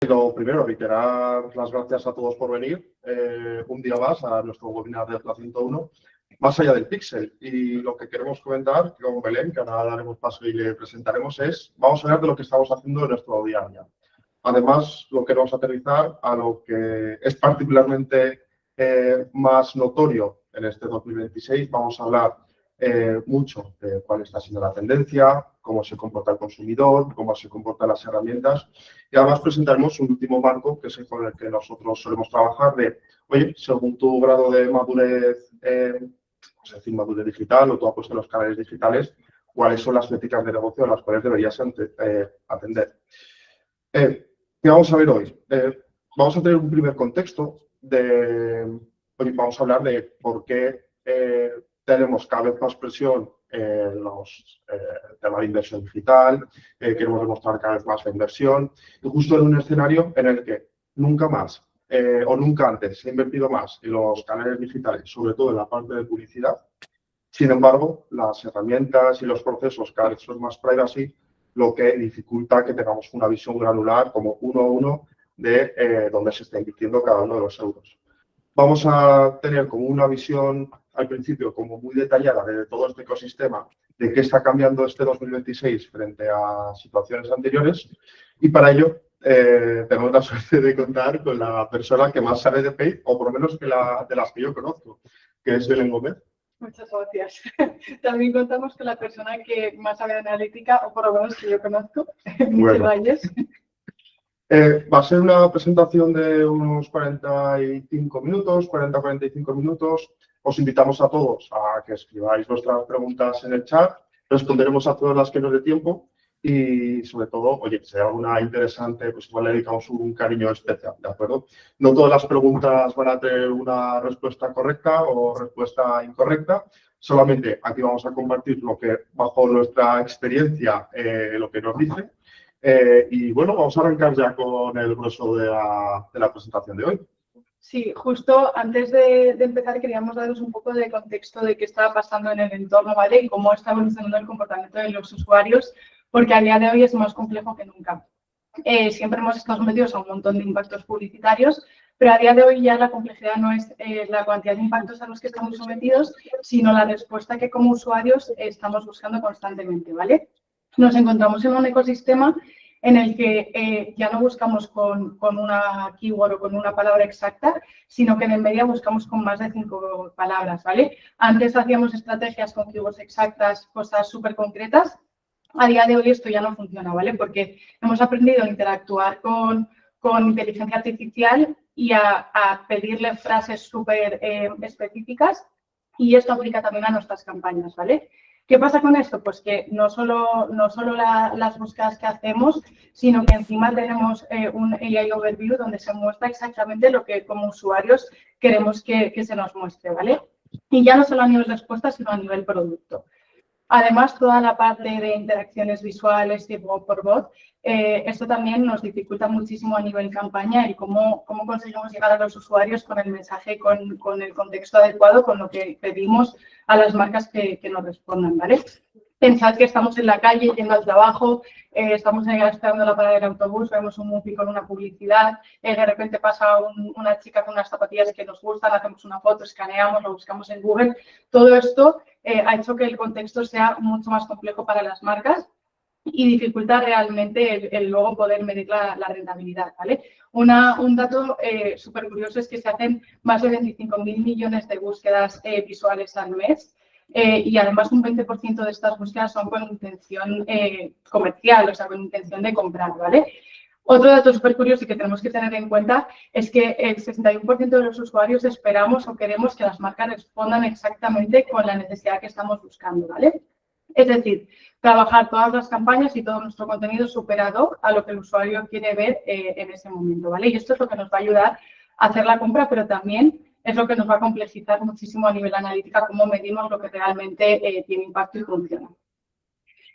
Lo primero, reiterar las gracias a todos por venir un día más a nuestro webinar de Pla 101, más allá del píxel. Y lo que queremos comentar con Belén, que ahora daremos paso y le presentaremos, vamos a hablar de lo que estamos haciendo en nuestro día a día. Además, lo queremos aterrizar a lo que es particularmente más notorio en este 2026. Vamos a hablar mucho de cuál está siendo la tendencia, cómo se comporta el consumidor, cómo se comportan las herramientas. Y además presentaremos un último marco, que es el con el que nosotros solemos trabajar, de, oye, según tu grado de madurez, es decir, madurez digital o tú apuestas en los canales digitales, cuáles son las métricas de negocio a las cuales deberías atender. ¿Qué vamos a ver hoy? Vamos a tener un primer contexto hoy vamos a hablar de por qué tenemos cada vez más presión en los temas de inversión digital, queremos demostrar cada vez más la inversión, y justo en un escenario en el que nunca más o nunca antes se ha invertido más en los canales digitales, sobre todo en la parte de publicidad. Sin embargo, las herramientas y los procesos cada vez son más privacy, lo que dificulta que tengamos una visión granular como uno a uno de dónde se está invirtiendo cada uno de los euros. Vamos a tener como una visión al principio como muy detallada de todo este ecosistema, de qué está cambiando este 2026 frente a situaciones anteriores, y para ello tenemos la suerte de contar con la persona que más sabe de Pay, o por lo menos de las que yo conozco, que es Belén Gómez. Muchas gracias. También contamos con la persona que más sabe de analítica, o por lo menos que yo conozco, Michel Valles. Va a ser una presentación de unos 45 minutos, 40-45 minutos. Os invitamos a todos a que escribáis vuestras preguntas en el chat. Responderemos a todas las que nos dé tiempo. Y sobre todo, oye, si hay alguna interesante, pues igual le dedicamos un cariño especial, ¿de acuerdo? No todas las preguntas van a tener una respuesta correcta o respuesta incorrecta. Solamente aquí vamos a compartir lo que, bajo nuestra experiencia, lo que nos dice. Y bueno, vamos a arrancar ya con el grueso de la presentación de hoy. Sí, justo antes de empezar queríamos daros un poco de contexto de qué estaba pasando en el entorno, ¿vale? Y cómo está evolucionando el comportamiento de los usuarios, porque a día de hoy es más complejo que nunca. Siempre hemos estado sometidos a un montón de impactos publicitarios, pero a día de hoy ya la complejidad no es la cantidad de impactos a los que estamos sometidos, sino la respuesta que como usuarios estamos buscando constantemente, ¿vale? Nos encontramos en un ecosistema en el que ya no buscamos con una keyword o con una palabra exacta, sino que en el media buscamos con más de 5 palabras, ¿vale? Antes hacíamos estrategias con keywords exactas, cosas súper concretas. A día de hoy esto ya no funciona, ¿vale? Porque hemos aprendido a interactuar con inteligencia artificial y a pedirle frases súper específicas, y esto aplica también a nuestras campañas, ¿vale? ¿Qué pasa con esto? Pues que no solo las búsquedas que hacemos, sino que encima tenemos un AI Overview donde se muestra exactamente lo que como usuarios queremos que se nos muestre, ¿vale? Y ya no solo a nivel respuesta, sino a nivel producto. Además, toda la parte de interacciones visuales y voz por voz, esto también nos dificulta muchísimo a nivel campaña y cómo conseguimos llegar a los usuarios con el mensaje, con el contexto adecuado, con lo que pedimos a las marcas que nos respondan, ¿vale? Pensad que estamos en la calle, yendo al trabajo, estamos esperando la parada del autobús, vemos un movie con una publicidad, de repente pasa una chica con unas zapatillas que nos gustan, hacemos una foto, escaneamos, lo buscamos en Google. Todo esto ha hecho que el contexto sea mucho más complejo para las marcas y dificulta realmente el luego poder medir la rentabilidad, ¿vale? Un dato súper curioso es que se hacen más de 25.000 millones de búsquedas visuales al mes. Y además un 20% de estas búsquedas son con intención comercial, o sea, con intención de comprar, ¿vale? Otro dato súper curioso y que tenemos que tener en cuenta es que el 61% de los usuarios esperamos o queremos que las marcas respondan exactamente con la necesidad que estamos buscando, ¿vale? Es decir, trabajar todas las campañas y todo nuestro contenido superado a lo que el usuario quiere ver en ese momento, ¿vale? Y esto es lo que nos va a ayudar a hacer la compra, pero también es lo que nos va a complejizar muchísimo a nivel analítica cómo medimos lo que realmente tiene impacto y funciona.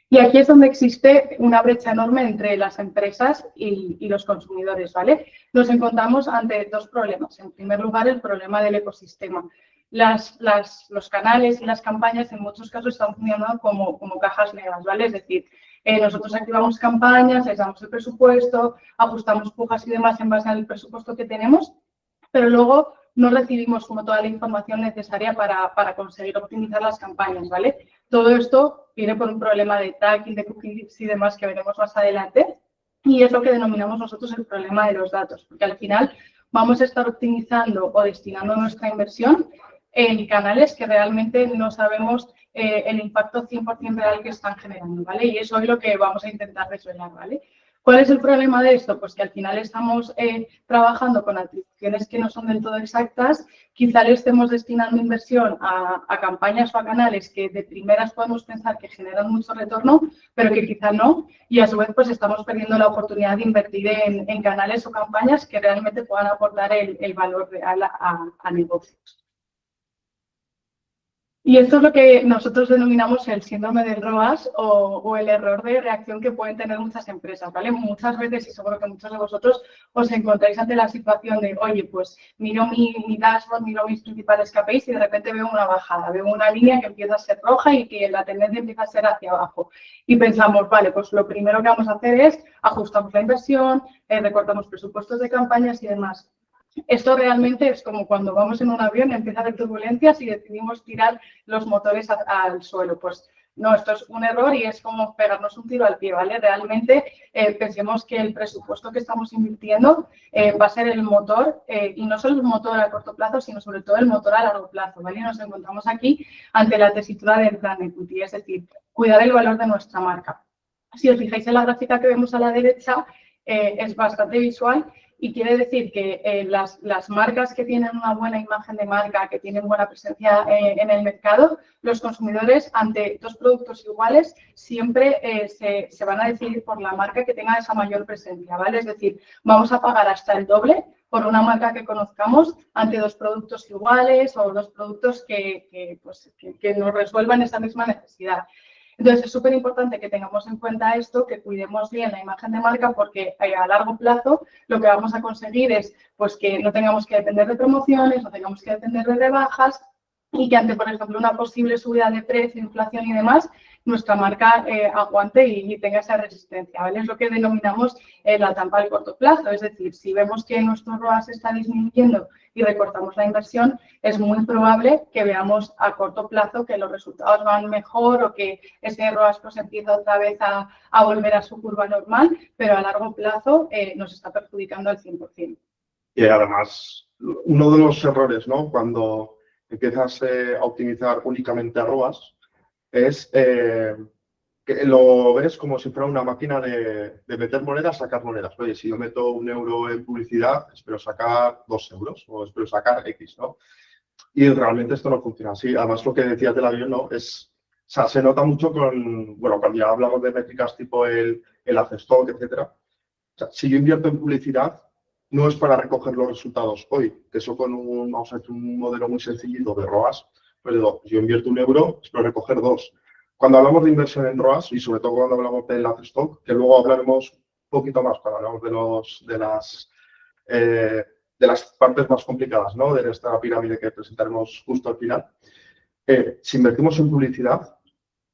Y aquí es donde existe una brecha enorme entre las empresas y los consumidores, ¿vale? Nos encontramos ante dos problemas. En primer lugar, el problema del ecosistema. los canales y las campañas en muchos casos están funcionando como cajas negras, ¿vale? Es decir, nosotros activamos campañas, les damos el presupuesto, ajustamos pujas y demás en base al presupuesto que tenemos, pero luego no recibimos como toda la información necesaria para conseguir optimizar las campañas, ¿vale? Todo esto viene por un problema de tracking, de cookies y demás que veremos más adelante, y es lo que denominamos nosotros el problema de los datos, porque al final vamos a estar optimizando o destinando nuestra inversión en canales que realmente no sabemos el impacto 100% real que están generando, ¿vale? Y eso es lo que vamos a intentar desvelar, ¿vale? ¿Cuál es el problema de esto? Pues que al final estamos trabajando con atribuciones que no son del todo exactas, quizá le estemos destinando inversión a campañas o a canales que de primeras podemos pensar que generan mucho retorno, pero que quizá no, y a su vez pues estamos perdiendo la oportunidad de invertir en canales o campañas que realmente puedan aportar el valor real a negocios. Y esto es lo que nosotros denominamos el síndrome del ROAS o el error de reacción que pueden tener muchas empresas, ¿vale? Muchas veces, y seguro que muchos de vosotros os encontráis ante la situación de, oye, pues miro mi dashboard, miro mis principales KPIs y de repente veo una bajada, veo una línea que empieza a ser roja y que la tendencia empieza a ser hacia abajo. Y pensamos, vale, pues lo primero que vamos a hacer es ajustamos la inversión, recortamos presupuestos de campañas y demás. Esto realmente es como cuando vamos en un avión y empieza a haber turbulencias y decidimos tirar los motores al suelo. Pues no, esto es un error y es como pegarnos un tiro al pie, ¿vale? Realmente pensemos que el presupuesto que estamos invirtiendo va a ser el motor, y no solo el motor a corto plazo, sino sobre todo el motor a largo plazo, ¿vale? Nos encontramos aquí ante la tesitura del plan equity, es decir, cuidar el valor de nuestra marca. Si os fijáis en la gráfica que vemos a la derecha, es bastante visual. Y quiere decir que las marcas que tienen una buena imagen de marca, que tienen buena presencia en el mercado, los consumidores ante dos productos iguales siempre se van a decidir por la marca que tenga esa mayor presencia, ¿vale? Es decir, vamos a pagar hasta el doble por una marca que conozcamos ante dos productos iguales o dos productos que nos resuelvan esa misma necesidad. Entonces, es súper importante que tengamos en cuenta esto, que cuidemos bien la imagen de marca, porque a largo plazo lo que vamos a conseguir es pues, que no tengamos que depender de promociones, no tengamos que depender de rebajas y que ante, por ejemplo, una posible subida de precio, inflación y demás, nuestra marca aguante y tenga esa resistencia, ¿vale? Es lo que denominamos la trampa al corto plazo. Es decir, si vemos que nuestro ROAS está disminuyendo y recortamos la inversión, es muy probable que veamos a corto plazo que los resultados van mejor o que ese ROAS pues, empieza otra vez a volver a su curva normal, pero a largo plazo nos está perjudicando al 100%. Y además, uno de los errores, ¿no? Cuando empiezas a optimizar únicamente a ROAS, es que lo ves como si fuera una máquina de meter monedas, sacar monedas. Oye, si yo meto 1 euro en publicidad, espero sacar 2 euros o espero sacar X, ¿no? Y realmente esto no funciona así. Además, lo que decías del avión, ¿no? O sea, se nota mucho cuando ya hablamos de métricas tipo el Stock, etcétera. O sea, si yo invierto en publicidad, no es para recoger los resultados hoy, que eso vamos a hacer un modelo muy sencillito de ROAS, pues digo, yo invierto 1 euro, espero recoger 2. Cuando hablamos de inversión en ROAS, y sobre todo cuando hablamos del Stock, que luego hablaremos un poquito más cuando hablamos de las partes más complicadas, ¿no? De esta pirámide que presentaremos justo al final. Si invertimos en publicidad,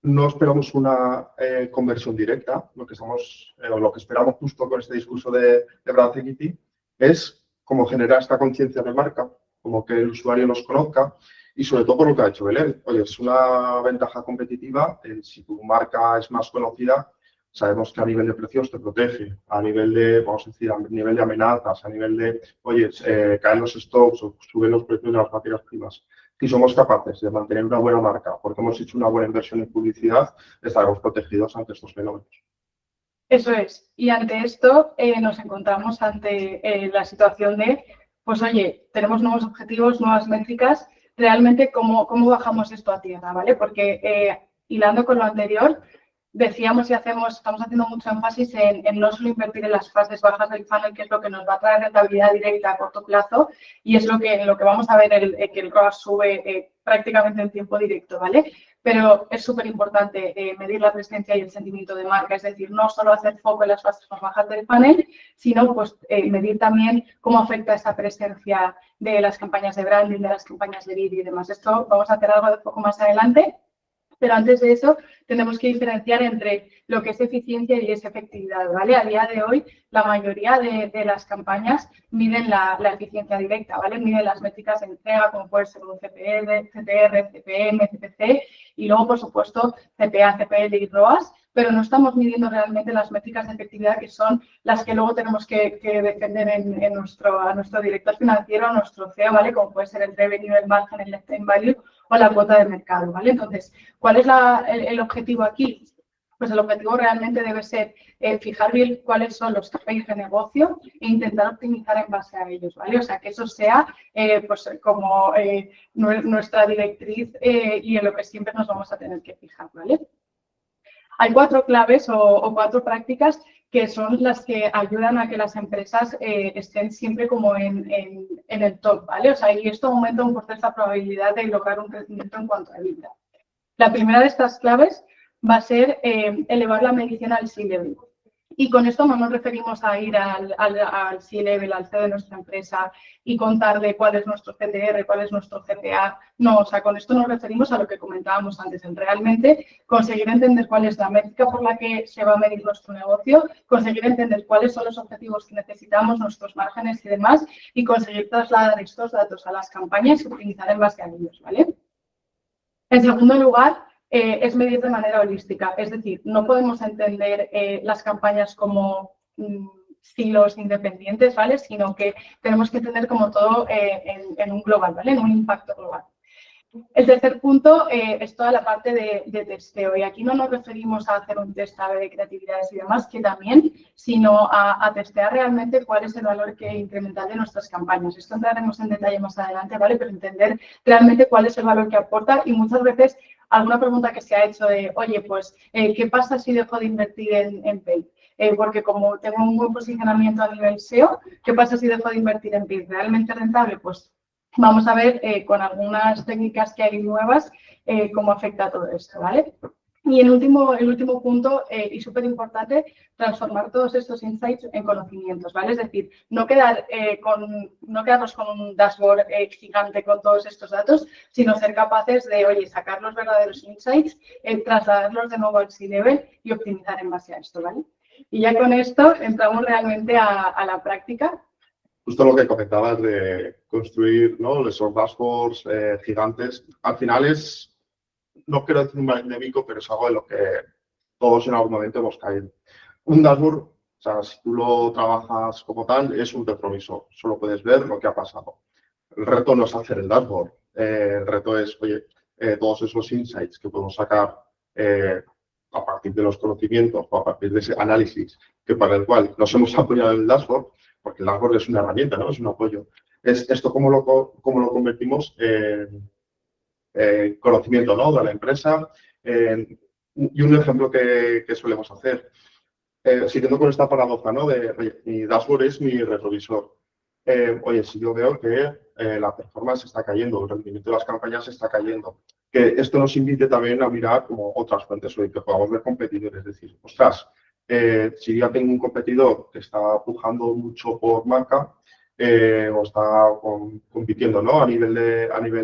no esperamos una conversión directa. Lo que esperamos justo con este discurso de Brand Equity es como generar esta conciencia de marca, como que el usuario nos conozca y sobre todo por lo que ha hecho Belén. Oye, es una ventaja competitiva. Si tu marca es más conocida, sabemos que a nivel de precios te protege, a nivel de, vamos a decir, a nivel de amenazas, a nivel de, oye, caen los stocks o suben los precios de las materias primas. Si somos capaces de mantener una buena marca porque hemos hecho una buena inversión en publicidad, estaremos protegidos ante estos fenómenos. Eso es. Y ante esto nos encontramos ante la situación de, pues oye, tenemos nuevos objetivos, nuevas métricas. Realmente, ¿cómo bajamos esto a tierra? ¿Vale? Porque hilando con lo anterior, decíamos y estamos haciendo mucho énfasis en no solo invertir en las fases bajas del funnel, que es lo que nos va a traer rentabilidad directa a corto plazo, y es lo que vamos a ver que el ROAS sube prácticamente en tiempo directo, ¿vale? pero es súper importante medir la presencia y el sentimiento de marca, es decir, no solo hacer foco en las fases más bajas del panel, sino pues, medir también cómo afecta esa presencia de las campañas de branding, de las campañas de vídeo y demás. Esto vamos a hacer algo de poco más adelante. Pero antes de eso, tenemos que diferenciar entre lo que es eficiencia y es efectividad, ¿vale? A día de hoy, la mayoría de las campañas miden la eficiencia directa, ¿vale? Miden las métricas de entrega, como puede ser un CPR, CPM, CPC, y luego, por supuesto, CPA, CPL y ROAS, pero no estamos midiendo realmente las métricas de efectividad, que son las que luego tenemos que defender a nuestro director financiero, a nuestro CEO, ¿vale? Como puede ser el revenue, el margen, el lifetime value o la cuota de mercado, ¿vale? Entonces, ¿cuál es el objetivo aquí? Pues el objetivo realmente debe ser fijar bien cuáles son los KPIs de negocio e intentar optimizar en base a ellos, ¿vale? O sea, que eso sea pues como nuestra directriz y en lo que siempre nos vamos a tener que fijar, ¿vale? Hay 4 claves o 4 prácticas que son las que ayudan a que las empresas estén siempre como en el top, ¿vale? O sea, y esto aumenta un poco esa probabilidad de lograr un crecimiento en cuanto a EBITDA. La primera de estas claves va a ser elevar la medición al C-Level. Y con esto no nos referimos a ir al C-Level, al CEO de nuestra empresa y contarle cuál es nuestro CTR, cuál es nuestro CPA. No, o sea, con esto nos referimos a lo que comentábamos antes, en realmente conseguir entender cuál es la métrica por la que se va a medir nuestro negocio, conseguir entender cuáles son los objetivos que necesitamos, nuestros márgenes y demás, y conseguir trasladar estos datos a las campañas y optimizar en base a ellos, ¿vale? En segundo lugar, es medir de manera holística, es decir, no podemos entender las campañas como silos independientes, ¿vale? Sino que tenemos que entender como todo en un global, ¿vale? En un impacto global. El tercer punto es toda la parte de testeo, y aquí no nos referimos a hacer un test de creatividades y demás, que también, sino a testear realmente cuál es el valor incremental de nuestras campañas. Esto entraremos en detalle más adelante, ¿vale? Pero entender realmente cuál es el valor que aporta, y muchas veces alguna pregunta que se ha hecho de, oye, pues, ¿qué pasa si dejo de invertir en paid? Porque como tengo un buen posicionamiento a nivel SEO, ¿qué pasa si dejo de invertir en paid? ¿Realmente rentable? Pues vamos a ver con algunas técnicas que hay nuevas cómo afecta todo esto, ¿vale? Y el último punto, y súper importante, transformar todos estos insights en conocimientos, ¿vale? Es decir, no quedarnos con un dashboard gigante con todos estos datos, sino ser capaces de, oye, sacar los verdaderos insights, trasladarlos de nuevo al C-Level y optimizar en base a esto, ¿vale? Y ya con esto entramos realmente a la práctica. Justo lo que comentabas de construir, ¿no?, esos dashboards gigantes, al final no quiero decir un mal endémico, pero es algo en lo que todos en algún momento hemos caído. Un dashboard, o sea, si tú lo trabajas como tal, es un retrovisor, solo puedes ver lo que ha pasado. El reto no es hacer el dashboard, el reto es, oye, todos esos insights que podemos sacar a partir de los conocimientos o a partir de ese análisis que para el cual nos hemos apoyado en el dashboard, porque el dashboard es una herramienta, ¿no? Es un apoyo. Es esto cómo lo convertimos en conocimiento, ¿no?, de la empresa. Y un ejemplo que solemos hacer, siguiendo con esta paradoja, ¿no?, de mi dashboard es mi retrovisor. Oye, si yo veo que la performance está cayendo, el rendimiento de las campañas está cayendo, que esto nos invite también a mirar como otras fuentes, o que podamos ver competidores, es decir, ostras, si ya tengo un competidor que está pujando mucho por marca o está compitiendo, ¿no?, a nivel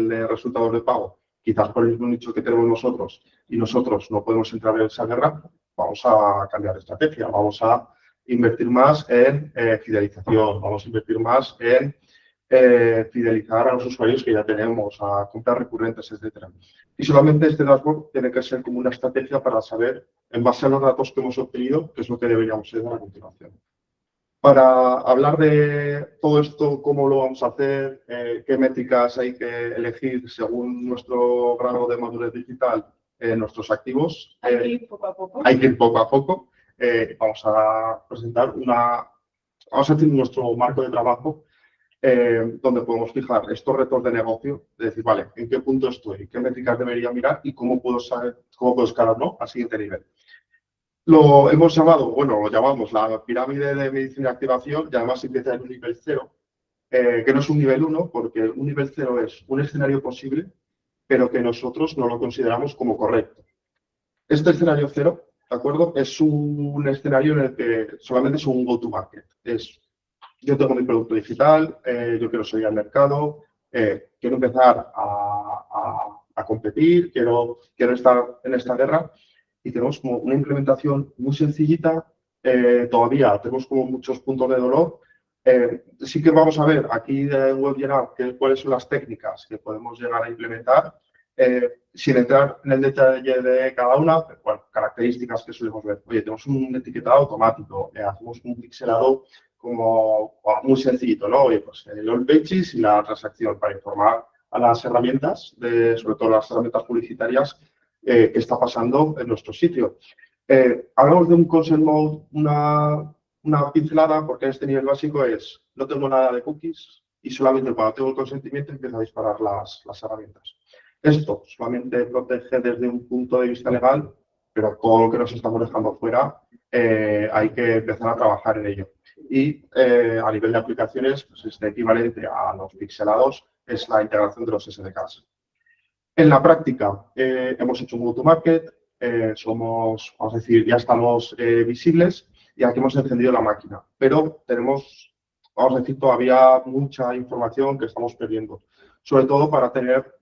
de resultados de pago, quizás por el mismo nicho que tenemos nosotros y nosotros no podemos entrar en esa guerra, vamos a cambiar de estrategia, vamos a invertir más en fidelización, vamos a invertir más en fidelizar a los usuarios que ya tenemos, a compras recurrentes, etcétera. Y solamente este dashboard tiene que ser como una estrategia para saber, en base a los datos que hemos obtenido, qué es lo que deberíamos hacer a continuación. Para hablar de todo esto, cómo lo vamos a hacer, qué métricas hay que elegir según nuestro grado de madurez digital en nuestros activos. Hay que ir poco a poco. Hay que ir poco a poco. Vamos a presentar vamos a hacer nuestro marco de trabajo donde podemos fijar estos retos de negocio, de decir, vale, ¿en qué punto estoy? ¿Qué métricas debería mirar? ¿Y cómo puedo escalar, ¿no?, al siguiente nivel? Lo hemos llamado, bueno, lo llamamos la pirámide de medición y activación, y además empieza en un nivel 0, que no es un nivel 1, porque un nivel 0 es un escenario posible pero que nosotros no lo consideramos como correcto. Este escenario cero, ¿de acuerdo? Es un escenario en el que solamente es un go-to-market. Yo tengo mi producto digital, yo quiero salir al mercado, quiero empezar a competir, quiero estar en esta guerra y tenemos como una implementación muy sencillita. Todavía tenemos como muchos puntos de dolor. Sí que vamos a ver aquí de webinar cuáles son las técnicas que podemos llegar a implementar. Sin entrar en el detalle de cada una, pero, bueno, características que solemos ver. Oye, tenemos un etiquetado automático, hacemos un pixelado como muy sencillito, ¿no? Oye, pues el all pages y la transacción para informar a las herramientas, sobre todo las herramientas publicitarias, qué está pasando en nuestro sitio. Hablamos de un consent mode, una pincelada, porque este nivel básico es, no tengo nada de cookies y solamente cuando tengo el consentimiento empiezo a disparar las herramientas. Esto solamente protege desde un punto de vista legal, pero todo lo que nos estamos dejando fuera hay que empezar a trabajar en ello. Y a nivel de aplicaciones, pues este equivalente a los pixelados es la integración de los SDKs. En la práctica, hemos hecho un go-to-market, vamos a decir, ya estamos visibles y aquí hemos encendido la máquina, pero tenemos, vamos a decir, todavía mucha información que estamos perdiendo, sobre todo para tener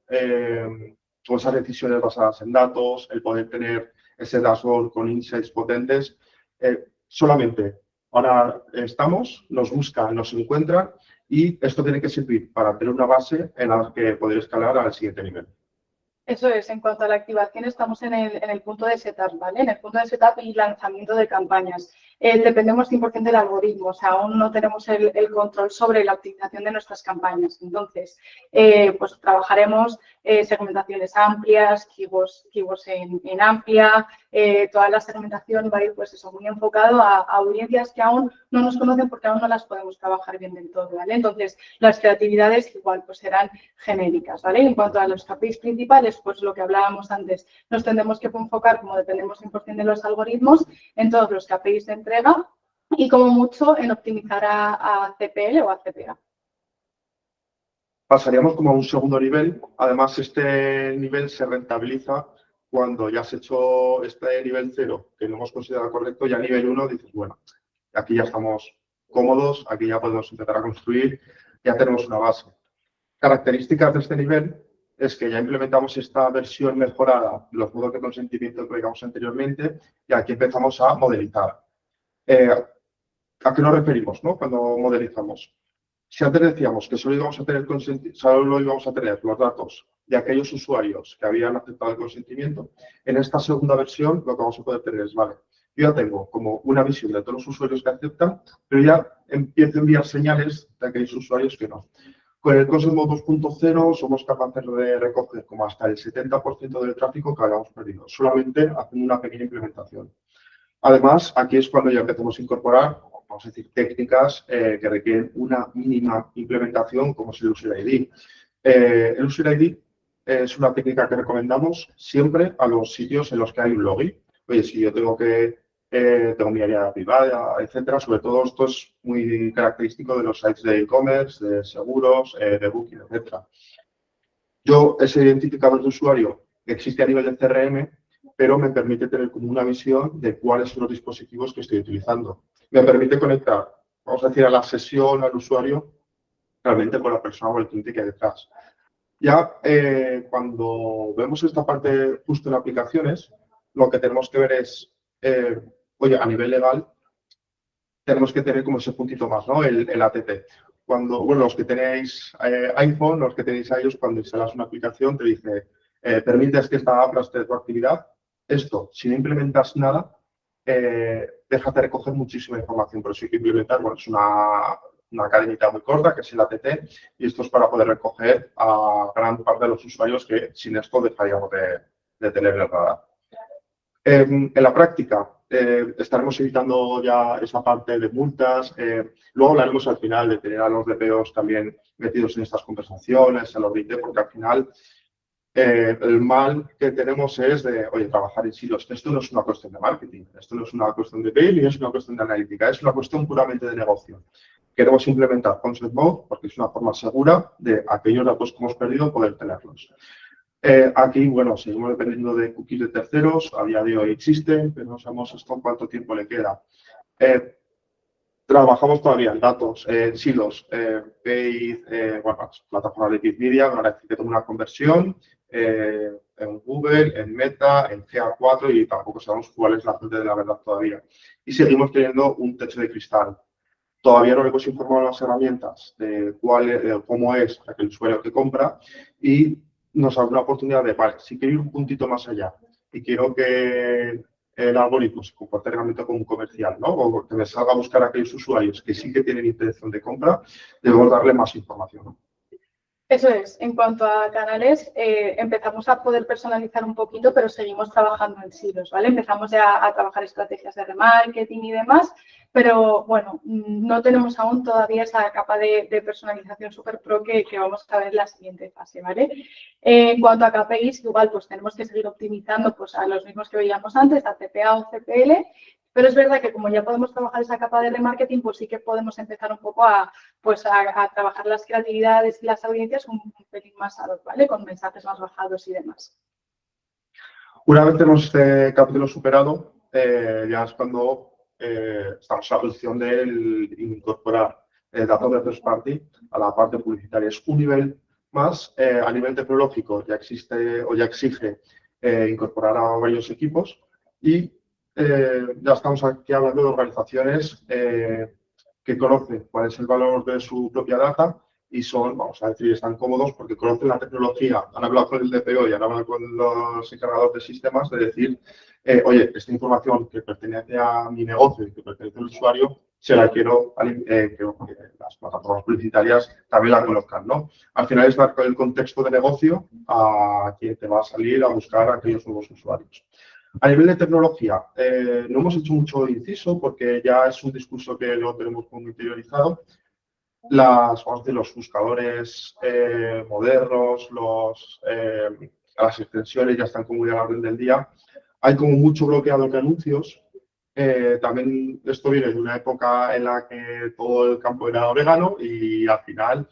todas esas decisiones basadas en datos, el poder tener ese dashboard con insights potentes. Solamente ahora nos buscan, nos encuentran y esto tiene que servir para tener una base en la que poder escalar al siguiente nivel. Eso es, en cuanto a la activación estamos en el punto de setup, ¿vale? En el punto de setup y lanzamiento de campañas. Dependemos 100% del algoritmo, o sea, aún no tenemos el control sobre la optimización de nuestras campañas. Entonces, pues trabajaremos segmentaciones amplias, keywords en amplia, toda la segmentación va a ir, pues eso, muy enfocado a audiencias que aún no nos conocen porque aún no las podemos trabajar bien del todo, ¿vale? Entonces, las creatividades igual pues serán genéricas, ¿vale? En cuanto a los KPIs principales, pues lo que hablábamos antes, nos tendremos que enfocar, como dependemos 100% de los algoritmos, en todos los KPIs de entrega y como mucho en optimizar a CPL o a CPA. Pasaríamos como a un segundo nivel. Además, este nivel se rentabiliza cuando ya has hecho este nivel 0, que no hemos considerado correcto, y a nivel 1 dices, bueno, aquí ya estamos cómodos, aquí ya podemos empezar a construir, ya tenemos una base. Características de este nivel es que ya implementamos esta versión mejorada, los modos de consentimiento que veíamos anteriormente, y aquí empezamos a modelizar. ¿A qué nos referimos, no? Cuando modelizamos? Si antes decíamos que solo íbamos a tener los datos de aquellos usuarios que habían aceptado el consentimiento, en esta segunda versión lo que vamos a poder tener es, vale, yo ya tengo como una visión de todos los usuarios que aceptan, pero ya empiezo a enviar señales de aquellos usuarios que no. Con el Consent Mode 2.0 somos capaces de recoger como hasta el 70% del tráfico que habíamos perdido, solamente haciendo una pequeña implementación. Además, aquí es cuando ya empezamos a incorporar, vamos a decir, técnicas que requieren una mínima implementación, como es el User ID. El User ID es una técnica que recomendamos siempre a los sitios en los que hay un login. Oye, si yo tengo mi área privada, etcétera, sobre todo esto es muy característico de los sites de e-commerce, de seguros, de booking, etcétera. Ese identificador de usuario que existe a nivel de CRM, pero me permite tener como una visión de cuáles son los dispositivos que estoy utilizando. Me permite conectar, vamos a decir, a la sesión, al usuario, realmente con la persona o el cliente que hay detrás. Ya cuando vemos esta parte justo en aplicaciones, lo que tenemos que ver es, oye, a nivel legal, tenemos que tener como ese puntito más, ¿no? El ATT. Bueno, los que tenéis iPhone, los que tenéis iOS, cuando instalas una aplicación te dice, permites que esta app esté tu actividad. Esto, si no implementas nada, deja de recoger muchísima información, pero sí que implementar, bueno, es una cadenita muy corta, que es el ATT, y esto es para poder recoger a gran parte de los usuarios que sin esto dejaríamos de tener el radar. En la práctica, estaremos evitando ya esa parte de multas. Luego hablaremos al final de tener a los DPOs también metidos en estas conversaciones, en los RIT, porque al final el mal que tenemos es de, oye, trabajar en silos. Esto no es una cuestión de marketing, esto no es una cuestión de PIB, ni es una cuestión de analítica, es una cuestión puramente de negocio. Queremos implementar Consent Mode porque es una forma segura de aquellos datos que hemos perdido poder tenerlos. Aquí, bueno, seguimos dependiendo de cookies de terceros. A día de hoy existen, pero no sabemos esto cuánto tiempo le queda. Trabajamos todavía en datos, en silos, Paid, bueno, plataformas de Paid Media, ahora decir que tengo una conversión en Google, en Meta, en GA4 y tampoco sabemos cuál es la fuente de la verdad todavía. Y seguimos teniendo un techo de cristal. Todavía no le hemos informado a las herramientas de cómo es aquel usuario que compra y nos abre una oportunidad de, vale, si quiero ir un puntito más allá y quiero que el algoritmo se comporte realmente como un comercial, ¿no? O que me salga a buscar a aquellos usuarios que sí que tienen intención de compra, debemos darle más información, ¿no? Eso es, en cuanto a canales, empezamos a poder personalizar un poquito, pero seguimos trabajando en silos, ¿vale? Empezamos ya a trabajar estrategias de remarketing y demás, pero bueno, no tenemos aún todavía esa capa de personalización súper pro que vamos a ver en la siguiente fase, ¿vale? En cuanto a KPIs, igual pues tenemos que seguir optimizando pues, a los mismos que veíamos antes, a CPA o CPL, pero es verdad que como ya podemos trabajar esa capa de remarketing, pues sí que podemos empezar un poco a trabajar las creatividades y las audiencias un pelín más ad hoc, ¿vale? Con mensajes más bajados y demás. Una vez tenemos este capítulo superado, ya es cuando estamos a la posición de incorporar datos de first party a la parte publicitaria. Es un nivel más. A nivel tecnológico ya existe o ya exige incorporar a varios equipos y ya estamos aquí hablando de organizaciones que conocen cuál es el valor de su propia data y son, vamos a decir, están cómodos porque conocen la tecnología, han hablado con el DPO y han hablado con los encargados de sistemas de decir, oye, esta información que pertenece a mi negocio y que pertenece al usuario, se la quiero que las plataformas publicitarias también la conozcan, ¿no? Al final es dar el contexto de negocio a quien te va a salir a buscar a aquellos nuevos usuarios. A nivel de tecnología, no hemos hecho mucho inciso porque ya es un discurso que lo tenemos muy interiorizado. Los buscadores modernos, las extensiones ya están como muy a la orden del día. Hay como mucho bloqueado de anuncios. También esto viene de una época en la que todo el campo era orégano y al final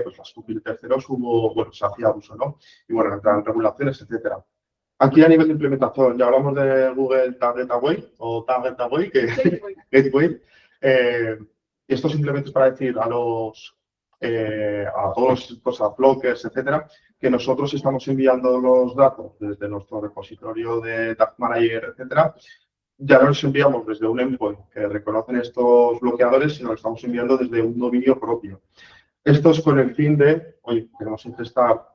pues las cookies de terceros se hacía uso, ¿no? Y bueno, entraron regulaciones, etcétera. Aquí a nivel de implementación, ya hablamos de Google Target Away o Target Away, Gateway. Esto simplemente es para decir a todos estos blockers, etcétera, que nosotros estamos enviando los datos desde nuestro repositorio de Tag Manager, etcétera. Ya no los enviamos desde un endpoint que reconocen estos bloqueadores, sino los estamos enviando desde un dominio propio. Esto es con el fin de, oye, queremos ingestar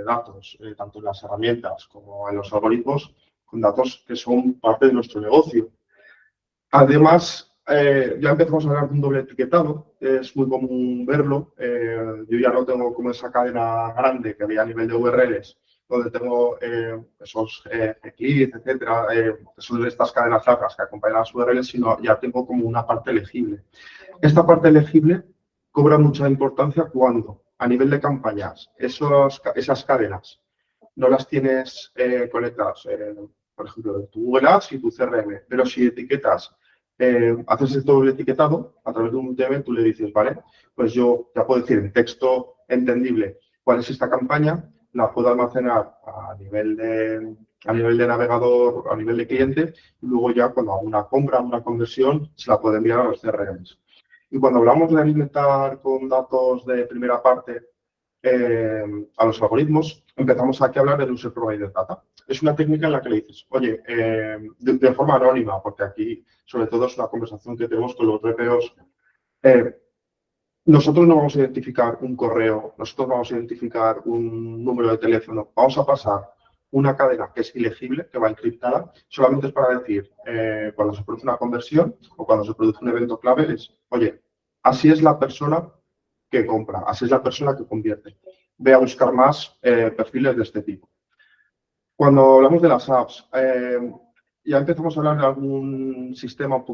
datos, tanto en las herramientas como en los algoritmos, con datos que son parte de nuestro negocio. Además, ya empezamos a hablar de un doble etiquetado, es muy común verlo. Yo ya no tengo como esa cadena grande que había a nivel de URLs, donde tengo esos clics, etcétera, que son estas cadenas largas que acompañan a las URLs, sino ya tengo como una parte legible. Esta parte legible cobra mucha importancia cuando, a nivel de campañas, esas cadenas no las tienes conectadas, por ejemplo, tu Google Ads y tu CRM, pero si etiquetas, haces el doble etiquetado a través de un UTM, tú le dices, vale, pues yo ya puedo decir en texto entendible cuál es esta campaña, la puedo almacenar a nivel de navegador, a nivel de cliente, y luego ya cuando hago una compra, una conversión, se la puedo enviar a los CRMs. Y cuando hablamos de alimentar con datos de primera parte a los algoritmos, empezamos aquí a hablar del User Provider Data. Es una técnica en la que le dices, oye, de forma anónima, porque aquí sobre todo es una conversación que tenemos con los DPOs, nosotros no vamos a identificar un correo, nosotros vamos a identificar un número de teléfono, vamos a pasar una cadena que es ilegible, que va encriptada, solamente es para decir, cuando se produce una conversión o cuando se produce un evento clave, es, oye, así es la persona que compra, así es la persona que convierte. Ve a buscar más perfiles de este tipo. Cuando hablamos de las apps, ya empezamos a hablar de algún sistema un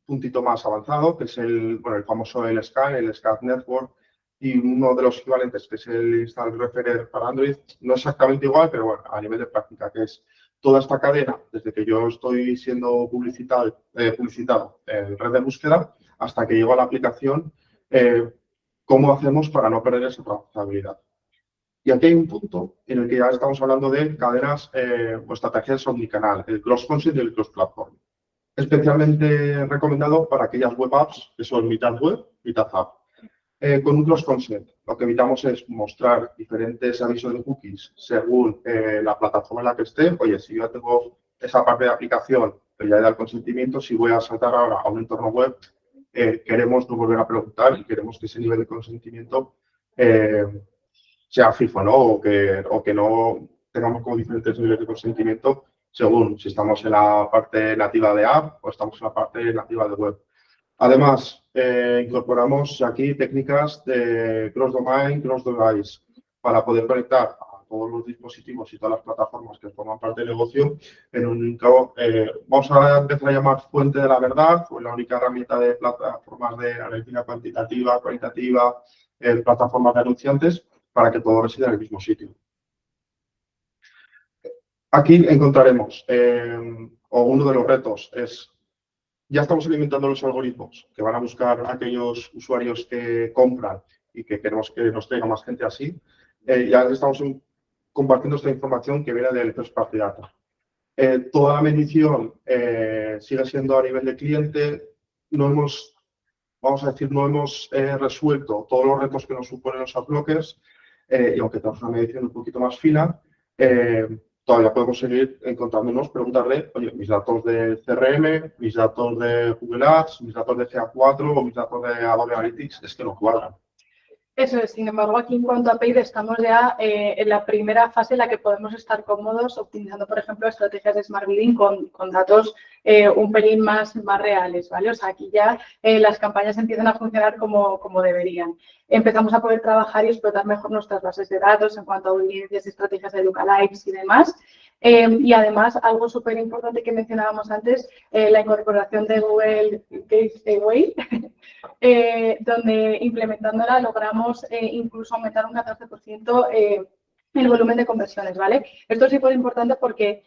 puntito más avanzado, que es el famoso el Scan Network, y uno de los equivalentes, que es el Install Referer para Android, no exactamente igual, pero bueno, a nivel de práctica, que es toda esta cadena, desde que yo estoy siendo publicitado en red de búsqueda hasta que llego a la aplicación, ¿cómo hacemos para no perder esa trazabilidad? Y aquí hay un punto en el que ya estamos hablando de cadenas o estrategias omnicanal, el cross-content y el cross-platform. Especialmente recomendado para aquellas web apps que son mitad web, mitad app. Con un cross-consent, lo que evitamos es mostrar diferentes avisos de cookies según la plataforma en la que esté. Oye, si yo tengo esa parte de aplicación, pero ya he dado el consentimiento, si voy a saltar ahora a un entorno web, queremos no volver a preguntar y queremos que ese nivel de consentimiento sea fijo, ¿no? O que no tengamos como diferentes niveles de consentimiento según si estamos en la parte nativa de app o estamos en la parte nativa de web. Además, incorporamos aquí técnicas de cross-domain, cross-device, para poder conectar a todos los dispositivos y todas las plataformas que forman parte del negocio en un único, vamos a empezar a llamar fuente de la verdad, o la única herramienta de plataformas de analítica cuantitativa, cualitativa, plataformas de anunciantes, para que todo resida en el mismo sitio. Aquí encontraremos, o uno de los retos es, ya estamos alimentando los algoritmos que van a buscar a aquellos usuarios que compran y que queremos que nos traiga más gente así. Ya estamos compartiendo esta información que viene del First Party Data. Toda la medición sigue siendo a nivel de cliente. No hemos, vamos a decir, no hemos resuelto todos los retos que nos suponen los adblockers y aunque tenemos una medición un poquito más fina, todavía podemos seguir encontrándonos, preguntarle, oye, mis datos de CRM, mis datos de Google Ads, mis datos de GA4 o mis datos de Adobe Analytics, es que no cuadran. Eso es, sin embargo, aquí en cuanto a Paid estamos ya en la primera fase en la que podemos estar cómodos optimizando, por ejemplo, estrategias de Smart Bidding con datos un pelín más reales, ¿vale? O sea, aquí ya las campañas empiezan a funcionar como deberían. Empezamos a poder trabajar y explotar mejor nuestras bases de datos en cuanto a audiencias, estrategias de lookalikes y demás. Y además, algo súper importante que mencionábamos antes, la incorporación de Google Gateway, donde implementándola logramos incluso aumentar un 14% el volumen de conversiones, ¿vale? Esto es súper importante porque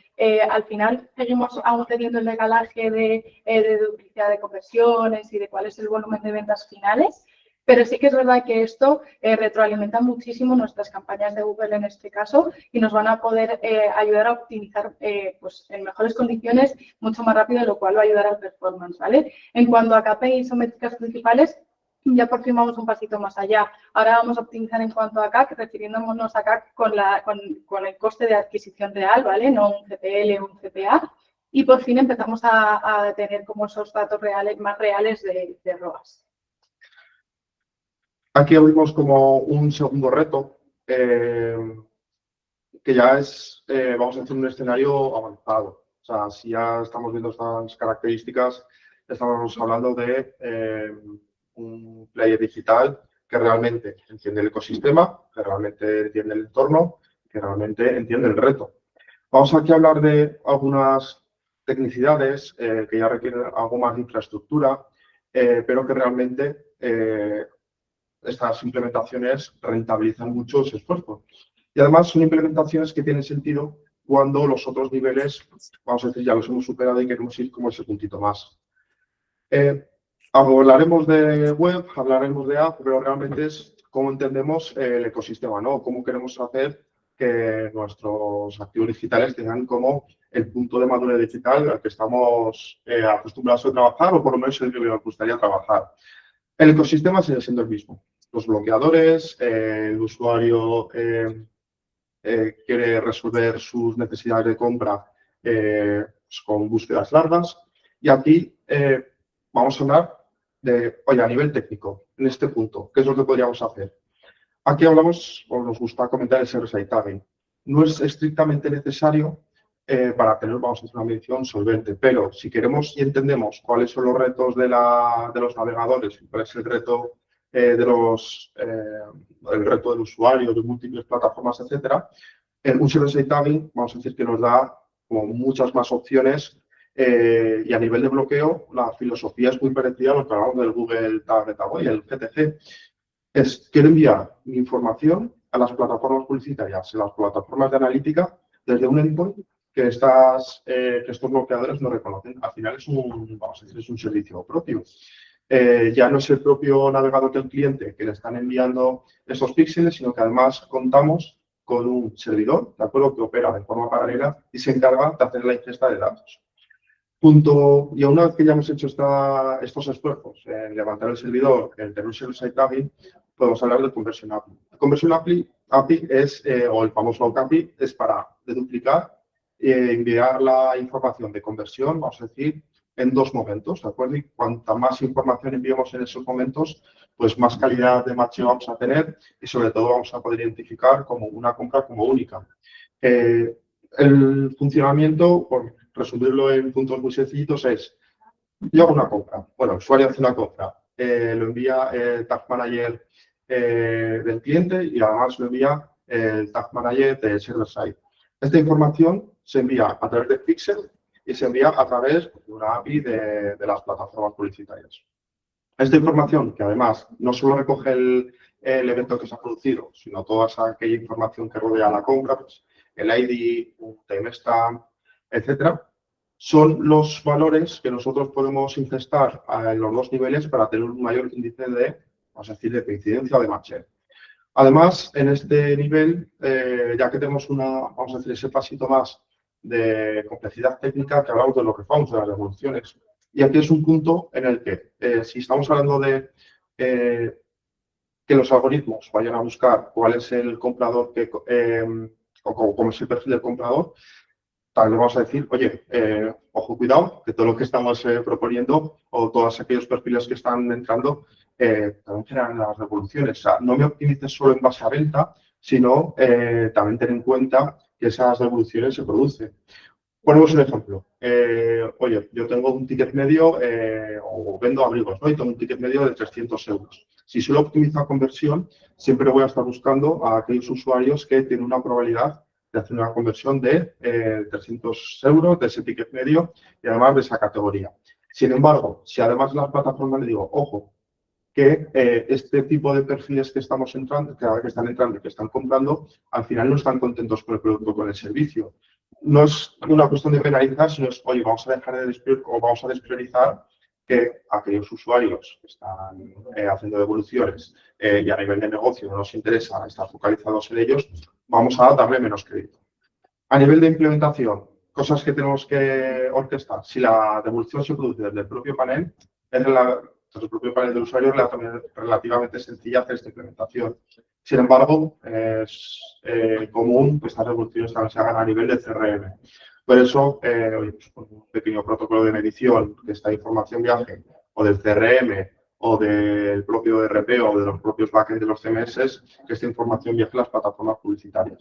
al final seguimos aún teniendo el decalaje de duplicidad de conversiones y de cuál es el volumen de ventas finales. Pero sí que es verdad que esto retroalimenta muchísimo nuestras campañas de Google en este caso y nos van a poder ayudar a optimizar pues, en mejores condiciones mucho más rápido, lo cual va a ayudar al performance, ¿vale? En cuanto a KPIs o métricas principales, ya por fin vamos un pasito más allá. Ahora vamos a optimizar en cuanto a CAC, refiriéndonos a CAC con el coste de adquisición real, ¿vale? No un CPL o un CPA. Y por fin empezamos a tener como esos datos reales, más reales de ROAS. Aquí abrimos como un segundo reto, que ya es, vamos a decir, un escenario avanzado. O sea, si ya estamos viendo estas características, estamos hablando de un player digital que realmente entiende el ecosistema, que realmente entiende el entorno, que realmente entiende el reto. Vamos aquí a hablar de algunas tecnicidades que ya requieren algo más de infraestructura, pero que realmente estas implementaciones rentabilizan mucho ese esfuerzo. Y además son implementaciones que tienen sentido cuando los otros niveles, vamos a decir, ya los hemos superado y queremos ir como ese puntito más. Hablaremos de web, hablaremos de app, pero realmente es cómo entendemos el ecosistema, ¿no? Cómo queremos hacer que nuestros activos digitales tengan como el punto de madurez digital al que estamos acostumbrados a trabajar o por lo menos el que nos gustaría trabajar. El ecosistema sigue siendo el mismo. Los bloqueadores, el usuario quiere resolver sus necesidades de compra pues con búsquedas largas. Y aquí vamos a hablar de, oye, a nivel técnico, en este punto, ¿qué es lo que podríamos hacer? Aquí hablamos, o nos gusta comentar el server-side tagging. No es estrictamente necesario para tener, vamos a hacer una medición solvente, pero si queremos y entendemos cuáles son los retos de los navegadores, cuál es el reto el reto del usuario, de múltiples plataformas, etcétera, un server-side tagging, vamos a decir que nos da como muchas más opciones y a nivel de bloqueo, la filosofía es muy parecida a lo que hablamos del Google Tag Gateway, el GTC. Quiero enviar mi información a las plataformas publicitarias, a las plataformas de analítica, desde un endpoint que estos bloqueadores no reconocen. Al final es vamos a decir, es un servicio propio. Ya no es el propio navegador del cliente que le están enviando esos píxeles, sino que además contamos con un servidor, ¿de acuerdo?, que opera de forma paralela y se encarga de hacer la ingesta de datos. Y una vez que ya hemos hecho estos esfuerzos en levantar el servidor, en tener un server-side tagging, podemos hablar de Conversion API. Conversion API es, o el famoso API, es para deduplicar e enviar la información de conversión, vamos a decir, en dos momentos, ¿de acuerdo? Y cuanta más información enviemos en esos momentos, pues más calidad de matcheo vamos a tener y sobre todo vamos a poder identificar como una compra como única. El funcionamiento, por resumirlo en puntos muy sencillitos, es: yo hago una compra, bueno, el usuario hace una compra, lo envía el Tag Manager del cliente y además lo envía el Tag Manager del server-side. Esta información se envía a través de Pixel y se envía a través de una API de las plataformas publicitarias. Esta información, que además no solo recoge el evento que se ha producido, sino toda aquella información que rodea la compra, pues el ID, un timestamp, etcétera, son los valores que nosotros podemos ingestar en los dos niveles para tener un mayor índice de, vamos a decir, de coincidencia o de matcheo. Además, en este nivel, ya que tenemos vamos a decir, ese pasito más de complejidad técnica, que hablamos de los reforms, de las devoluciones. Y aquí es un punto en el que, si estamos hablando de que los algoritmos vayan a buscar cuál es el comprador o cómo es el perfil del comprador, también vamos a decir, oye, ojo, cuidado, que todo lo que estamos proponiendo o todos aquellos perfiles que están entrando también generan las devoluciones. O sea, no me optimices solo en base a venta, sino también ten en cuenta que esas devoluciones se producen. Ponemos un ejemplo. Oye, yo tengo un ticket medio o vendo abrigos, ¿no? Y tengo un ticket medio de 300 euros. Si solo optimizo a conversión, siempre voy a estar buscando a aquellos usuarios que tienen una probabilidad de hacer una conversión de 300 euros de ese ticket medio y además de esa categoría. Sin embargo, si además las plataformas le digo, ojo, que este tipo de perfiles que estamos entrando, que están entrando y que están comprando, al final no están contentos con el producto o con el servicio. No es una cuestión de penalizar, sino es, oye, vamos a dejar vamos a despriorizar que aquellos usuarios que están haciendo devoluciones y a nivel de negocio no nos interesa estar focalizados en ellos, vamos a darle menos crédito. A nivel de implementación, cosas que tenemos que orquestar. Si la devolución se produce desde el propio panel, desde el propio panel del usuario es relativamente sencilla hacer esta implementación. Sin embargo, es común que estas devoluciones también se hagan a nivel de CRM. Por eso, pues, un pequeño protocolo de medición de esta información viaje o del CRM o del propio ERP o de los propios backends de los CMS, que esta información viaje a las plataformas publicitarias.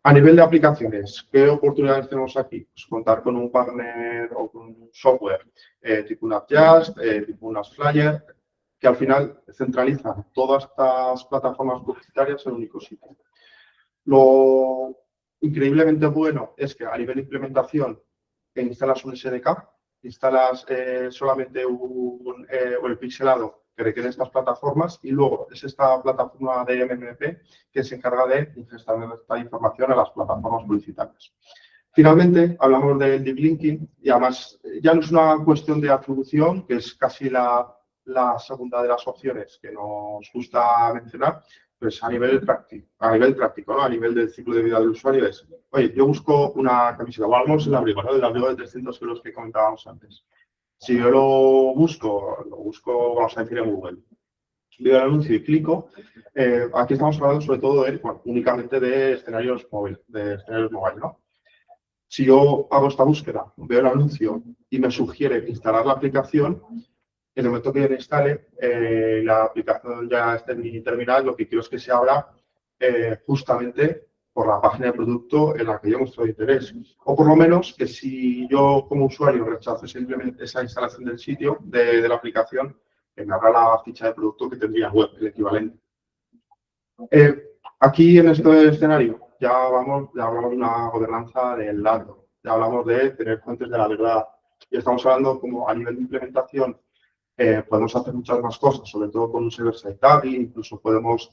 A nivel de aplicaciones, ¿qué oportunidades tenemos aquí? Pues contar con un partner o con un software tipo un AppJust, tipo un AskFlyer, que al final centralizan todas estas plataformas publicitarias en un único sitio. Lo increíblemente bueno es que a nivel de implementación instalas un SDK, instalas solamente el pixelado que requieren estas plataformas y luego es esta plataforma de MMP que se encarga de ingestar esta información a las plataformas publicitarias. Finalmente, hablamos del deep linking y además ya no es una cuestión de atribución, que es casi la segunda de las opciones que nos gusta mencionar, pues a nivel práctico, ¿no? A nivel del ciclo de vida del usuario es, oye, yo busco una camiseta, hablamos del abrigo, ¿no? Del abrigo de 300 euros que comentábamos antes. Si yo lo busco, vamos a decir, en Google. Veo el anuncio y clico. Aquí estamos hablando sobre todo únicamente de escenarios móviles, ¿no? Si yo hago esta búsqueda, veo el anuncio y me sugiere instalar la aplicación, en el momento que yo la instale, la aplicación ya está en mi terminal, lo que quiero es que se abra justamente por la página de producto en la que yo muestro interés. O por lo menos que si yo como usuario rechazo simplemente esa instalación del sitio, de la aplicación, me abra la ficha de producto que tendría web, el equivalente. Aquí en este escenario ya hablamos de una gobernanza del dato, ya hablamos de tener fuentes de la verdad y estamos hablando como a nivel de implementación podemos hacer muchas más cosas, sobre todo con un server-side tagging, incluso podemos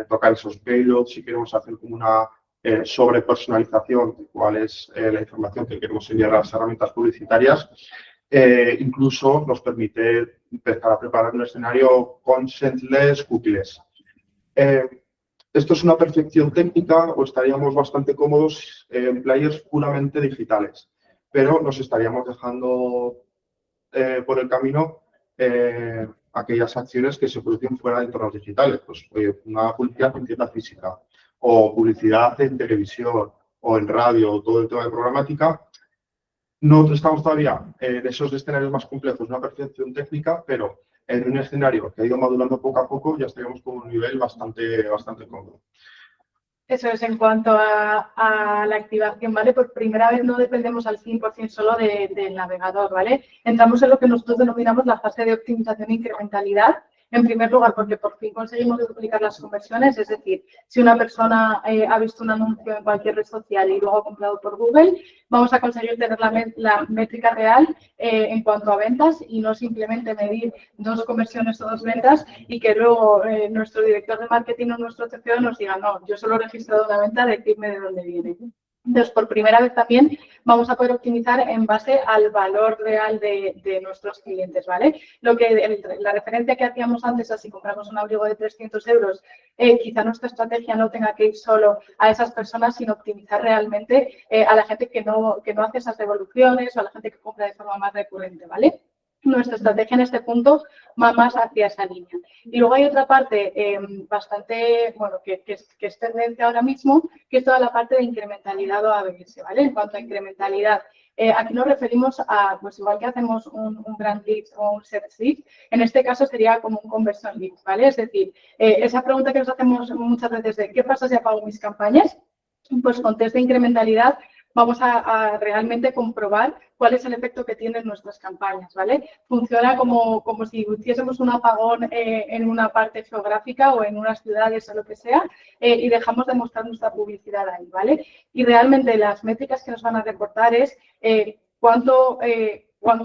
tocar esos payloads si queremos hacer como una sobrepersonalización de cuál es la información que queremos enviar a las herramientas publicitarias. Incluso nos permite empezar a preparar un escenario consentless, cookieless. ¿Esto es una perfección técnica o estaríamos bastante cómodos en players puramente digitales? Pero nos estaríamos dejando por el camino aquellas acciones que se producen fuera de entornos digitales. Pues una publicidad en tienda física o publicidad en televisión o en radio o todo el tema de programática. No estamos todavía en esos escenarios más complejos, una perfección técnica, pero en un escenario que ha ido madurando poco a poco ya estaríamos con un nivel bastante cómodo. Eso es en cuanto a la activación, ¿vale? Por primera vez no dependemos al 100% solo del navegador, ¿vale? Entramos en lo que nosotros denominamos la fase de optimización e incrementalidad. En primer lugar, porque por fin conseguimos duplicar las conversiones, es decir, si una persona ha visto un anuncio en cualquier red social y luego ha comprado por Google, vamos a conseguir tener la métrica real en cuanto a ventas y no simplemente medir 2 conversiones o 2 ventas y que luego nuestro director de marketing o nuestro CPO nos diga, no, yo solo he registrado una venta, decirme de dónde viene. Entonces, por primera vez también vamos a poder optimizar en base al valor real de nuestros clientes, ¿vale? La referencia que hacíamos antes a si compramos un abrigo de 300 euros, quizá nuestra estrategia no tenga que ir solo a esas personas, sino optimizar realmente a la gente que no hace esas devoluciones o a la gente que compra de forma más recurrente, ¿vale? Nuestra estrategia en este punto va más hacia esa línea. Y luego hay otra parte bastante, bueno, que es tendencia ahora mismo, que es toda la parte de incrementalidad o ABS, ¿vale? En cuanto a incrementalidad, aquí nos referimos a, pues igual que hacemos un brand lead o un set lead, en este caso sería como un conversion lead, ¿vale? Es decir, esa pregunta que nos hacemos muchas veces de ¿qué pasa si apago mis campañas? Pues con test de incrementalidad vamos a realmente comprobar cuál es el efecto que tienen nuestras campañas, ¿vale? Funciona como si hiciésemos un apagón en una parte geográfica o en unas ciudades o lo que sea y dejamos de mostrar nuestra publicidad ahí, ¿vale? Y realmente las métricas que nos van a reportar es cuánto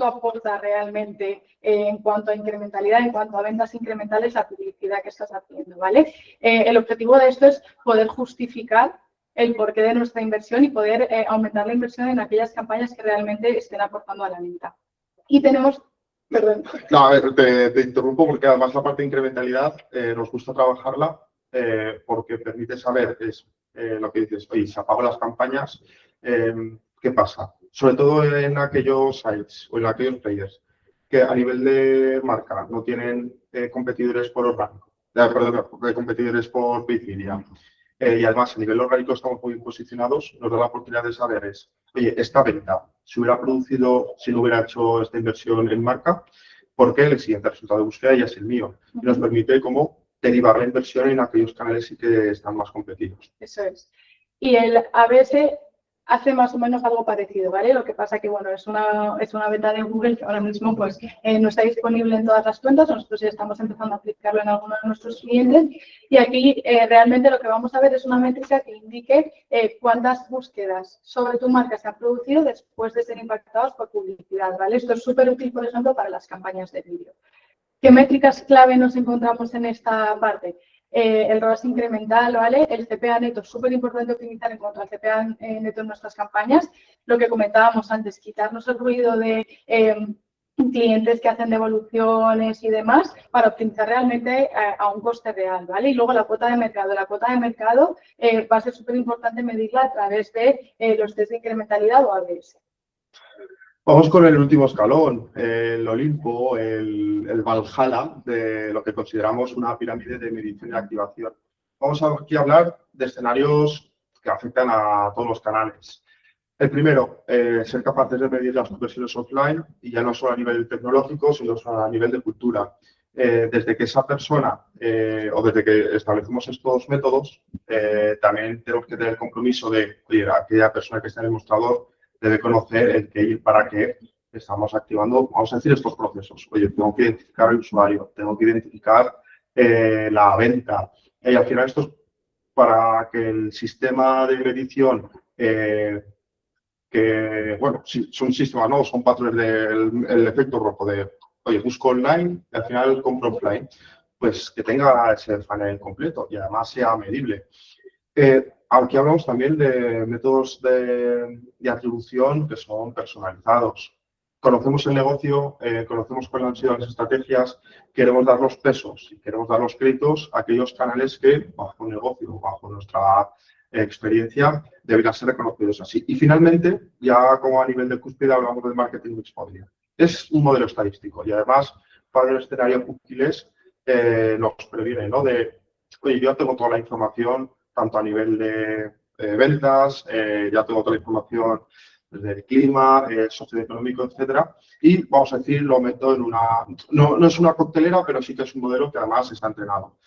aporta realmente en cuanto a incrementalidad, en cuanto a ventas incrementales la publicidad que estás haciendo, ¿vale? El objetivo de esto es poder justificar el porqué de nuestra inversión y poder aumentar la inversión en aquellas campañas que realmente estén aportando a la venta. Y tenemos... Perdón. No, a ver, te interrumpo porque además la parte de incrementalidad nos gusta trabajarla porque permite saber lo que dices, oye, si apago las campañas, ¿qué pasa? Sobre todo en aquellos sites o en aquellos players que a nivel de marca no tienen competidores por orgánico, perdón, competidores por paid media. Y además, a nivel orgánico estamos muy bien posicionados, nos da la oportunidad de saber oye, esta venta se hubiera producido si no hubiera hecho esta inversión en marca, porque el siguiente resultado de búsqueda ya es el mío. Y nos permite como derivar la inversión en aquellos canales sí que están más competidos. Eso es. Y el ABS hace más o menos algo parecido, ¿vale? Lo que pasa que, bueno, es una beta de Google que ahora mismo pues no está disponible en todas las cuentas. Nosotros ya estamos empezando a aplicarlo en algunos de nuestros clientes. Y aquí realmente lo que vamos a ver es una métrica que indique cuántas búsquedas sobre tu marca se han producido después de ser impactados por publicidad, ¿vale? Esto es súper útil, por ejemplo, para las campañas de vídeo. ¿Qué métricas clave nos encontramos en esta parte? El ROAS incremental, ¿vale? El CPA neto, súper importante optimizar en cuanto al CPA neto en nuestras campañas. Lo que comentábamos antes, quitarnos el ruido de clientes que hacen devoluciones y demás para optimizar realmente a un coste real, ¿vale? Y luego la cuota de mercado. La cuota de mercado va a ser súper importante medirla a través de los test de incrementalidad o ABS. Vamos con el último escalón, el Olimpo, el Valhalla de lo que consideramos una pirámide de medición y activación. Vamos aquí a hablar de escenarios que afectan a todos los canales. El primero, ser capaces de medir las conversiones offline y ya no solo a nivel tecnológico, sino a nivel de cultura. Desde que esa persona o desde que establecemos estos métodos, también tenemos que tener el compromiso de, oye, aquella persona que está en el mostrador debe conocer el qué y el para qué estamos activando, vamos a decir, estos procesos. Oye, tengo que identificar el usuario, tengo que identificar la venta. Y al final esto es para que el sistema de medición que, bueno, son sistemas, ¿no? Son patrones del efecto rojo de, oye, busco online y al final compro offline. Pues que tenga ese funnel completo y además sea medible. Aquí hablamos también de métodos de atribución que son personalizados. conocemos el negocio, conocemos cuáles han sido las estrategias, queremos dar los pesos y queremos dar los créditos a aquellos canales que, bajo negocio, bajo nuestra experiencia, deberían ser reconocidos así. Y finalmente, ya como a nivel de cúspide, hablamos del marketing mix modeling. Es un modelo estadístico y además, para el escenario cookies, nos previene, ¿no? De, oye, yo tengo toda la información, tanto a nivel de ventas, ya tengo toda la información del clima, socioeconómico, etcétera, y vamos a decir, lo meto en una, no es una coctelera, pero sí que es un modelo que además está entrenado.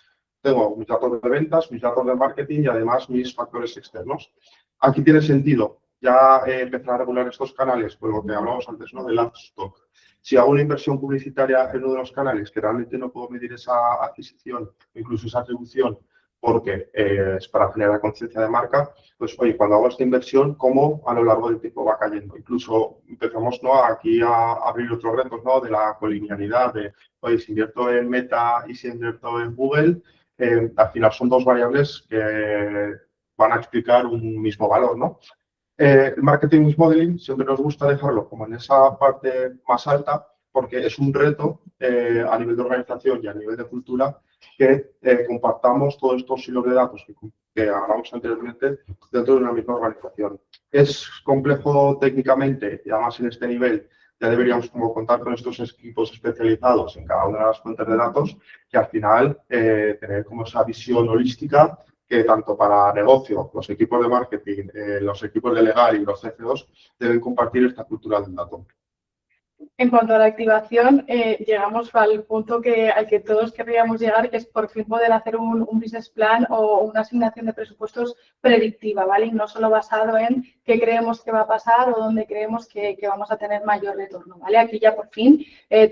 Tengo mis datos de ventas, mis datos de marketing y además mis factores externos. Aquí tiene sentido ya empezar a regular estos canales, por lo que hablamos antes, ¿no? Del ad stock. Si hago una inversión publicitaria en uno de los canales que realmente no puedo medir esa adquisición, incluso esa atribución, porque es para generar conciencia de marca, pues oye, cuando hago esta inversión, ¿cómo a lo largo del tiempo va cayendo? Incluso empezamos, ¿no? Aquí a abrir otros retos, ¿no? De la colinealidad, de, oye, si invierto en Meta y si invierto en Google, al final son dos variables que van a explicar un mismo valor, ¿no? El marketing mix modeling siempre nos gusta dejarlo como en esa parte más alta porque es un reto a nivel de organización y a nivel de cultura que compartamos todos estos hilos de datos que hablamos anteriormente dentro de una misma organización. Es complejo técnicamente y además en este nivel ya deberíamos como contar con estos equipos especializados en cada una de las fuentes de datos que al final tener como esa visión holística que tanto para negocio, los equipos de marketing, los equipos de legal y los CFOs deben compartir esta cultura del dato. En cuanto a la activación, llegamos al punto al que todos querríamos llegar, que es por fin poder hacer un business plan o una asignación de presupuestos predictiva, ¿vale? Y no solo basado en qué creemos que va a pasar o dónde creemos que vamos a tener mayor retorno, ¿vale? Aquí ya por fin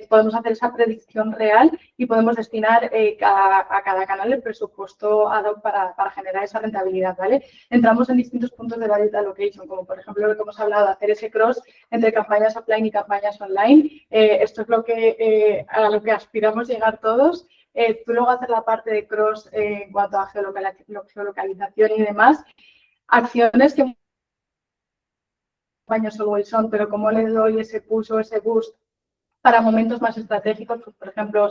podemos hacer esa predicción real y podemos destinar a cada canal el presupuesto ad hoc para generar esa rentabilidad, ¿vale? Entramos en distintos puntos de value allocation, como por ejemplo lo que hemos hablado, hacer ese cross entre campañas offline y campañas online. Esto es a lo que aspiramos llegar todos. Tú luego hacer la parte de cross en cuanto a geolocalización y demás. Acciones que campañas solo son, pero cómo le doy ese push o ese boost para momentos más estratégicos, pues, por ejemplo,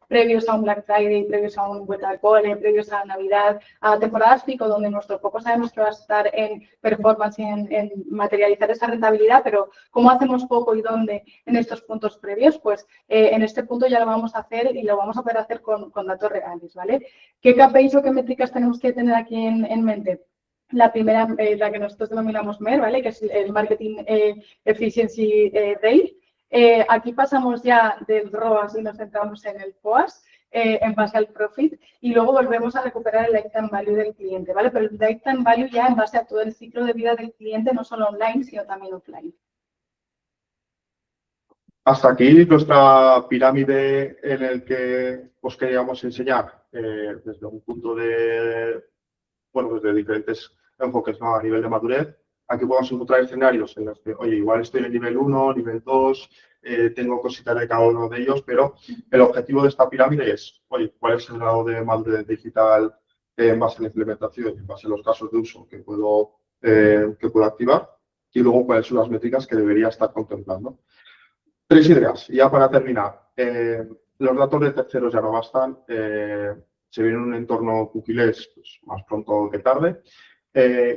previos a un Black Friday, previos a un Weta Cole, previos a Navidad, a temporadas pico, donde nuestro foco sabemos que va a estar en performance y en materializar esa rentabilidad, pero ¿cómo hacemos poco y dónde en estos puntos previos? Pues en este punto ya lo vamos a hacer y lo vamos a poder hacer con datos reales, ¿vale? ¿Qué KPIs o qué métricas tenemos que tener aquí en mente? La primera, la que nosotros denominamos MER, ¿vale? Que es el Marketing Efficiency Rate. Aquí pasamos ya del ROAS y nos centramos en el POAS, en base al profit, y luego volvemos a recuperar el lifetime value del cliente, ¿vale? Pero el lifetime value ya en base a todo el ciclo de vida del cliente, no solo online, sino también offline. Hasta aquí nuestra pirámide en el que os queríamos enseñar desde un punto de, bueno, desde diferentes enfoques, ¿no? A nivel de madurez. Aquí podemos encontrar escenarios en los que, oye, igual estoy en el nivel 1, nivel 2, tengo cositas de cada uno de ellos, pero el objetivo de esta pirámide es, oye, cuál es el grado de madurez digital en base a la implementación, en base a los casos de uso que puedo activar y luego cuáles son las métricas que debería estar contemplando. Tres ideas, y ya para terminar. Los datos de terceros ya no bastan. Se viene un entorno cookieless pues, más pronto que tarde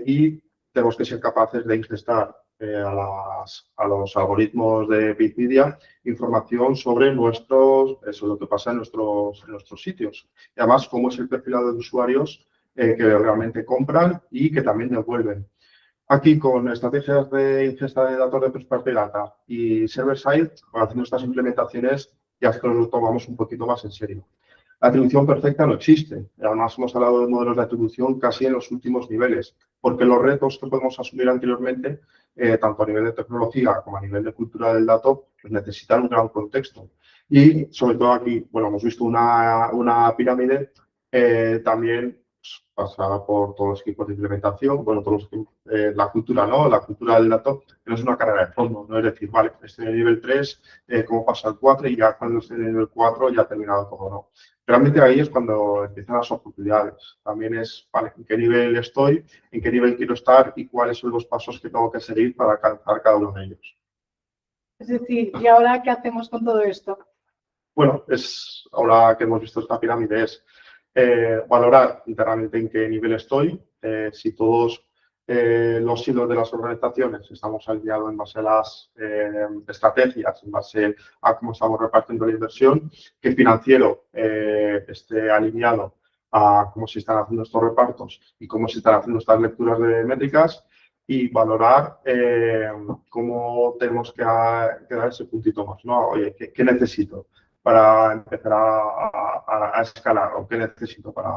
y tenemos que ser capaces de ingestar a los algoritmos de Big Media información sobre lo que pasa en nuestros sitios. Y además, cómo es el perfilado de usuarios que realmente compran y que también devuelven. Aquí, con estrategias de ingesta de datos de first party data y server-side, haciendo estas implementaciones, ya es que nos lo tomamos un poquito más en serio. La atribución perfecta no existe. Además, hemos hablado de modelos de atribución casi en los últimos niveles, porque los retos que podemos asumir anteriormente, tanto a nivel de tecnología como a nivel de cultura del dato, pues necesitan un gran contexto. Y, sobre todo aquí, bueno, hemos visto una pirámide también pasada por todos los equipos de implementación, bueno, la cultura, ¿no? La cultura del dato no es una carrera de fondo, no es decir, vale, estoy en el nivel 3, ¿cómo pasa al 4? Y ya cuando estoy en el nivel 4 ya ha terminado todo, ¿no? Realmente ahí es cuando empiezan las oportunidades. También es, vale, en qué nivel estoy, en qué nivel quiero estar y cuáles son los pasos que tengo que seguir para alcanzar cada uno de ellos. Es decir, ¿y ahora qué hacemos con todo esto? Bueno, ahora que hemos visto esta pirámide es valorar internamente en qué nivel estoy, si todos los hilos de las organizaciones estamos alineados en base a las estrategias, en base a cómo estamos repartiendo la inversión, que financiero esté alineado a cómo se están haciendo estos repartos y cómo se están haciendo estas lecturas de métricas y valorar cómo tenemos que dar ese puntito más, ¿no? Oye, ¿qué necesito para empezar a escalar o qué necesito para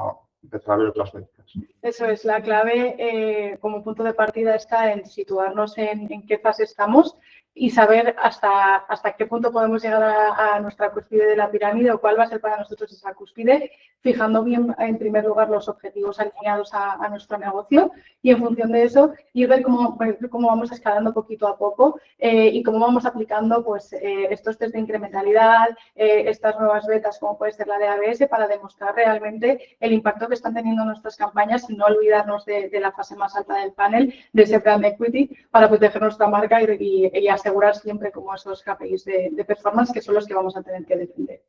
empezar a ver otras métricas? Eso es, la clave como punto de partida está en situarnos en qué fase estamos y saber hasta qué punto podemos llegar a nuestra cúspide de la pirámide o cuál va a ser para nosotros esa cúspide, fijando bien en primer lugar los objetivos alineados a nuestro negocio y en función de eso ir ver cómo vamos escalando poquito a poco y cómo vamos aplicando pues, estos test de incrementalidad, estas nuevas betas como puede ser la de ABS para demostrar realmente el impacto que están teniendo nuestras campañas y no olvidarnos de la fase más alta del panel, de ese brand equity para proteger nuestra marca y asegurar siempre como esos KPIs de performance que son los que vamos a tener que defender.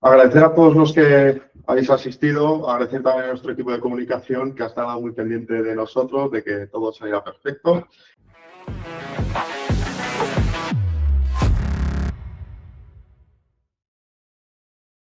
Agradecer a todos los que habéis asistido, agradecer también a nuestro equipo de comunicación que ha estado muy pendiente de nosotros, de que todo saliera perfecto.